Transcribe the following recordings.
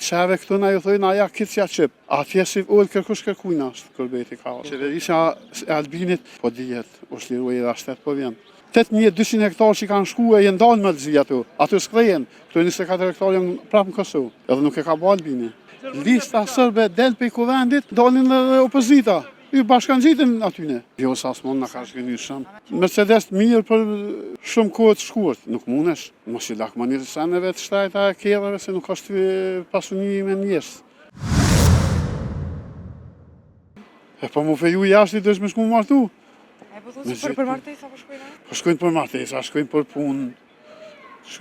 Qeve këtu na ju thojnë aja kitësja qëp. Atje si ullë kërkush kërkujna është kërbeti ka. Qeverisha e Albinit, po dijet, është liru e rashtet po vjen. 8200 hektar që kanë shku e jenë dalë me lëzi aty s'krejen, këtu 24 hektar janë prapë në Kosovë, edhe nuk e ka bo Albini. Lista sërbe del për i kuvendit, dalin dhe opozita. Ju bashkan gjitën atyne. Jo, sa s'mon në ka shkëny shumë. Mercedes mirë për shumë kohët shkurt, nuk munesh. Mos i lakmanirë seneve të shtajta e kjerëve, se nuk është pasuni me njështë. E po mu feju jashtë i dësh me shku më martu. E po thotë se për martesa po shkojnë? Po shkojnë për martesa, shkojnë për punë.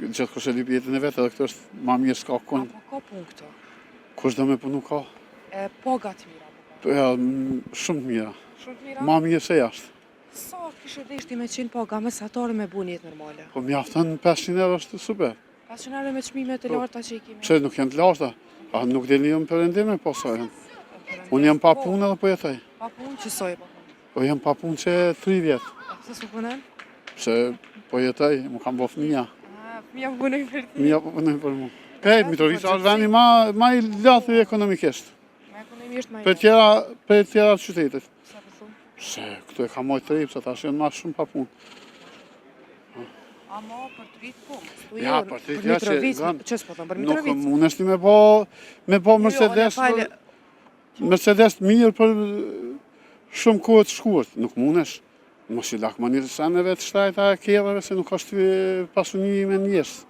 Gjithë kushe li pjetën e vetë, edhe këtë është ma mirë s'ka konë. Apo ka punë këto? Kush do me punu ka? Po gati mira. Shumë mira. Shumë mira? Ma mirë se jashtë. Sa kishe deshti me qenë paga mesatare me bu njëtë normale? Po mjaftën 500 euro është super. 500 euro me çmimet e larta që i kemi? Pse nuk janë të larta? A nuk deli një më përrendime, po sa janë. Unë jam pa punë edhe po jetoj. Pa punë që soj pa punë? Po jam pa punë që 3 vjetë. A pëse s'u punen? Pse po jetoj, mu kam bo fëmija. Fëmija po punojnë për ti? Fëmija po punojnë për mu. Kejt, Mitrovica është veni ma i lathi ekonomikisht. Për tjera qytetit. Sa për thumë? Se, këtu e ka mojtë të ripë, se ta shenë ma shumë pa punë. Ama për të rritë punë? Ja, për të rritë, ja që... Qësë po thëmë, për Nuk Mitrovic? mund është me bo Mercedes... Mercedes mirë për shumë kohët shkurt, nuk mundesh. Mos i lakmanirë seneve të shtajta e kjerëve, se nuk është pasuni me njështë.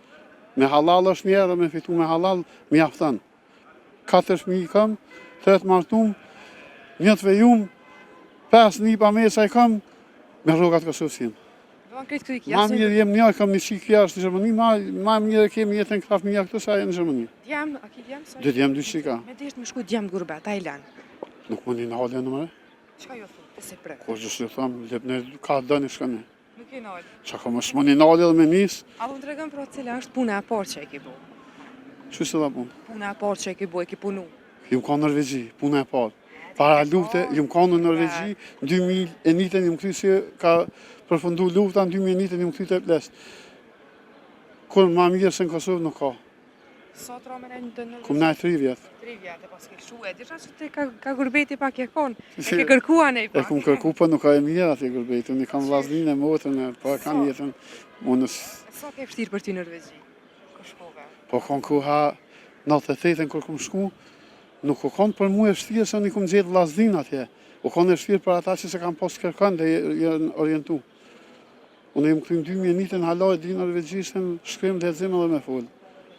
Me halal është njerë, me fitu me halal, mi aftën. 4 fëmijë kam, 3 martum, 1 të vejum, 5 një pa mesa i kam, me rrogat Kosovësin. Ma mirë jem një, kam një qikë jashtë në Gjermani, ma mirë e kemi jetën këta fëmija këtë sa e në Gjermani. Djemë, a ki djemë? Dhe djemë 2 qika. Me deshtë me shku djemë gurbet, a i lenë? Nuk më një në halë e në mëre. Qka jo thumë, të se pre? Ko gjësë të thamë, lepne ka dëni shkënë. Nuk i nalë. Qa ka më shmë një nalë edhe me nisë. A po më tregën pra cila është puna e parë që e ki bu? Që se da punë? Puna e parë që e ki bu, e ki punu? Jum ka në Norvegji, puna e parë. Para lufte, jum ka në Norvegji, 2001 jum këty si ka përfundu lufta, në 2001 jum këty të plesë. Kur ma mirë se në Kosovë nuk ka. Sa të ramene në të Norvegji? Kum najë 3 vjetë. 3 vjetë, pas ke shu e, disha që te ka gurbeti pak e konë, e ke kërkua nej pak. E kum kërku, po nuk ka e mirë ati gurbeti, unë i kam vllaznin e motën, po e kam jetën mundës. Sa ke vështirë për ty në Norvegji? Kër shkove? Po kon kuha 98-ën kur kum shku, nuk u kon për mu e vështirë se unë i kum gjetë vllaznin atje. U kon e vështirë për ata që se kam pas kërkën dhe janë orientu. Unë jem këtu në 2001-ën hala e di norvegjishtën, shkrim dhe lexim edhe me fol.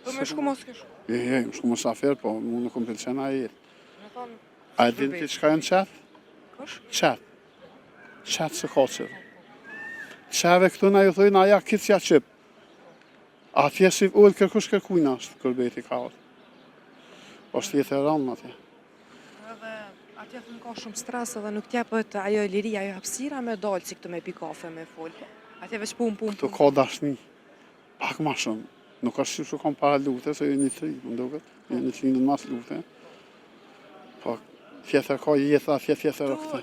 Po me shku mos ke shku? Je, më shku mësafer, po mu nuk më pëlqen a jetë. Me thonë... A e din ti çka janë qatë? Kush? Qatë. Qatë së koqër. Qeve këtu na ju thojnë aja kitësja qëp. Atje si ullë kërkush kërkujna është kërbeti ka orë. është jetë e rëmë atje. Edhe atje thëmë ka shumë stres edhe nuk tjepët ajo liria, ajo hapësira me dalë si këtë me pi kafe, me full. Atje veç pum. Këtu ka dashni. Pak ma shumë. Nuk është që kam para lute, se ju një 3, më duket. Ju një 3 në mas lute. Po, tjetër ka jetëa, tjetër o këtë.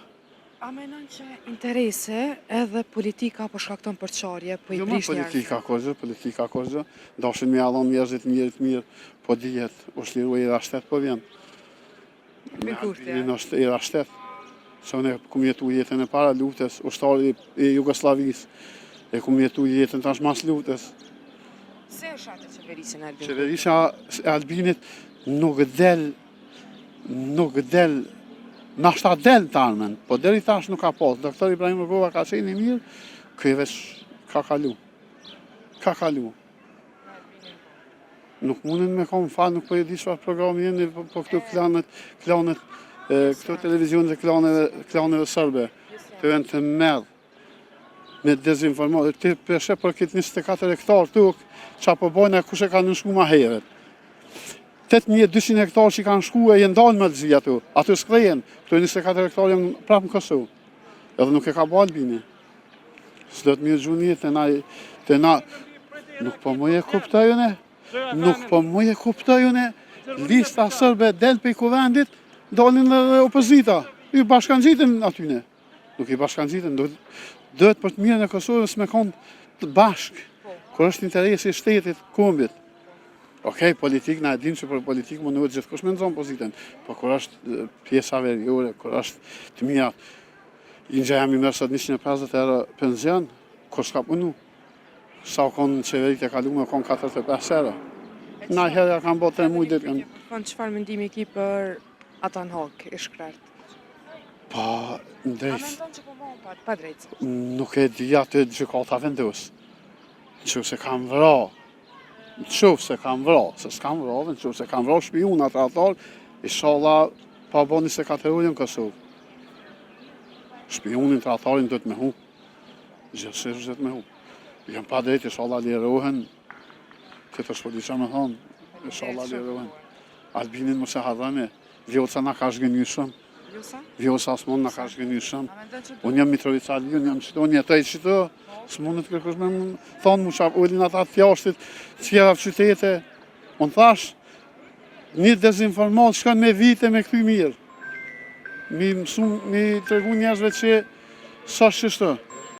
A menon që interese edhe politika po shkakton përçarje, po i prish njerëzit? Jo, politika kërgjë. Dashin me allon njerëzit mirë, po dijet, është liru e rashtet po vjen. Në është e rashtet. Se unë e kum jetu jetën e para lutës, ushtari e Jugoslavisë. E kum jetu jetën tash mas lutës. Se e shatë qeverisën e Albinit? Qeverisja e Albinit nuk del, nashta del të armen, po deri tash nuk ka pas. Doktor Ibrahim Rugova ka qenë i mirë, këj veç ka kalu. Ka kalu. Nuk mundin me kom falë, nuk po e di çfarë programi jeni, po këtu klanet, këtu televizionet e klaneve sërbe, të janë të merë me dezinformatë. Ti peshe për këtë 24 hektar tuk, qa po bojnë e kush e ka nënshku ma heret. 8200 hektar që kanë shku e jenë dalë me lëzi aty s'krejen, këtu 24 hektar janë prapë në Kosovë. Edhe nuk e ka bo Albini. Së do të mirë gjuni të na, nuk po mu e kuptojune, lista sërbe del për i kuvendit, dalin dhe opozita, i bashkan gjitën atyne. Nuk i bashkan gjitën, dëhet për të mirën e Kosovës me konë të bashkë, kur është interesi shtetit, kombit. Okej, politik, na e dim që për politik më duhet gjithkush me nxon pozitën, po kur është pjesa veriore, kur është të mia, i jam i merr sot 150 euro penzion, kur s'ka punu. Sa u konë në qeverit e kalume, konë 45 euro. Na herë ja kanë bërë 3 muaj ditë. Çfarë mendimi ki për Atan Hok, i shkrert? Pa, A ndrejt, mendon që po mohon pa drejtësi? nuk e di atë gjykata vendos. Nëse kam vra, nëse kam vra, se s'kam vra, nëse kam vra shpijun atë atar, inshallah pa bo 24 orë në Kosovë. Shpijunin të atarin do të me hu. Gjithësisht do të me hu. Jam pa drejt, inshallah lirohen, këtë është po di që me thonë, inshallah lirohen. Albinin më se hadhane, Vjoca na ka shgënyu shumë. Vjoca s'mon na ka shgënyu shumë. A mendon që Unë jam Mitrovica Lion, jam qëto, unë jetoj qëto, s'mundet kërkush me më thonë mu qap ullin ata të fjashtit, qjera qytete. Unë thash, një dezinformat shkan me vite me këty mirë. Mi tregu njerëzve që sa shqishtë.